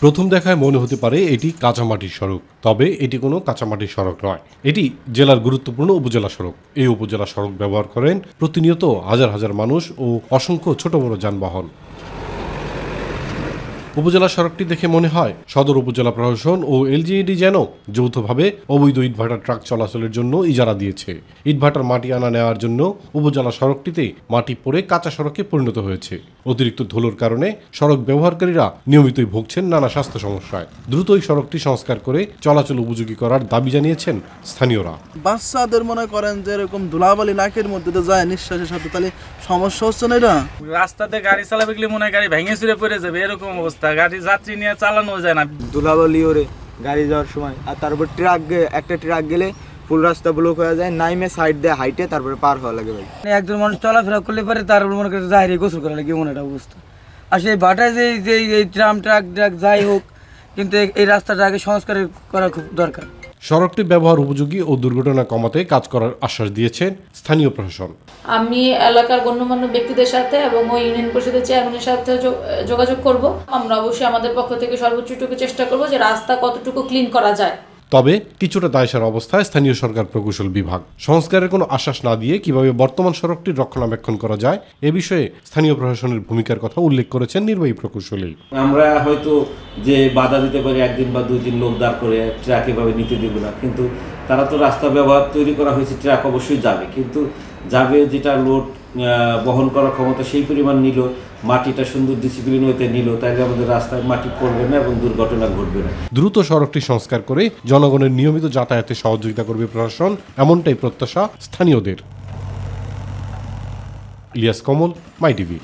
প্রথম দেখায় মনে হতে পারে এটি কাঁচামাটির সড়ক, তবে এটি কোনো কাঁচামাটির সড়ক নয়। এটি জেলার গুরুত্বপূর্ণ উপজেলা সড়ক। এই উপজেলা সড়ক ব্যবহার করেন প্রতিনিয়ত হাজার হাজার মানুষ ও অসংখ্য ছোট বড় যানবাহন। উপজেলা সড়কটি দেখে মনে হয় সদর উপজেলা প্রশাসন ও এলজিইডি যেন যৌথভাবে অবৈধ ইটভাটার ট্রাক চলাচলের জন্য ইজারা দিয়েছে। ইটভাটার মাটি আনা নেওয়ার জন্য উপজেলা সড়কটিতে মাটি পড়ে কাঁচা সড়কে পরিণত হয়েছে। অতিরিক্ত ধুলোর কারণে সড়ক ব্যবহারকারীরা নিয়মিতই ভুগছেন নানা স্বাস্থ্য সমস্যায়। দ্রুত এই সড়কটি সংস্কার করে চলাচল উপযোগী করার দাবি জানিয়েছেন স্থানীয়রা। বাচ্চাদের মনে করেন যে এরকম ধুলাবালি নাকের মধ্যে তো যায় নিঃশ্বাসের সাথে, তাহলে সমস্যা হচ্ছে না। এটা রাস্তাতে গাড়ি চালাবে গেলে মনে হয় গাড়ি ভেঙে চুরে পড়ে যাবে, এরকম অবস্থা। গাড়ি যাত্রী নিয়ে চালানো যায় না, ধুলাবালি ওরে গাড়ি যাওয়ার সময়। আর তারপর একটা ট্রাক গেলে ফুল রাস্তা ব্লক হয়ে যায়, নাইমে সাইড দিয়ে হাইটে তারপরে পার হওয়া লাগে ভাই। একজন মানুষ চলাফেরা করলে পারে, তারপর মনে করে যাই গোসল করা লাগে এমন একটা অবস্থা। আর সেই ভাটায় যে এই ট্রাম ট্রাক যাই হোক, কিন্তু এই রাস্তাটা আগে সংস্কার করা খুব দরকার। সড়কটি ব্যবহার উপযোগী ও দুর্ঘটনা কমাতে কাজ করার আশ্বাস দিয়েছেন স্থানীয় প্রশাসন। আমি এলাকার গণ্যমান্য ব্যক্তিদের সাথে এবং ওই ইউনিয়ন পরিষদের চেয়ারম্যানের সাথে যোগাযোগ করব। আমরা অবশ্যই আমাদের পক্ষ থেকে সর্বোচ্চটুকু চেষ্টা করব যে রাস্তা কতটুকু ক্লিন করা যায়। তবে কিছুটা দায়সার অবস্থায় স্থানীয় সরকার প্রকৌশল বিভাগ। সংস্কারের কোনো আশ্বাস না দিয়ে কিভাবে বর্তমান সড়কটির রক্ষণাবেক্ষণ করা যায় এ বিষয়ে স্থানীয় প্রশাসনের ভূমিকার কথা উল্লেখ করেছেন নির্বাহী প্রকৌশলী। আমরা হয়তো যে বাধা দিতে পারি, একদিন বা 2 দিন লোক দাঁড় করে ট্রাক এভাবে নিতে দেব না, কিন্তু তারা তো রাস্তা ব্যবহার তৈরি করা হয়েছে, ট্রাক অবশ্যই যাবে, কিন্তু যাবে যেটা লোড বহন করার ক্ষমতা সেই পরিমাণ নিল, মাটিটা সুন্দর ডিসিপ্লিন হতে নিল, তাইলে আমাদের রাস্তায় মাটি পড়বে না এবং দুর্ঘটনা ঘটবে না। দ্রুত সড়কটি সংস্কার করে জনগণের নিয়মিত যাতায়াতে সহযোগিতা করবে প্রশাসন, এমনটাই প্রত্যাশা স্থানীয়দের। ইলিয়াস কমল, মাই টিভি।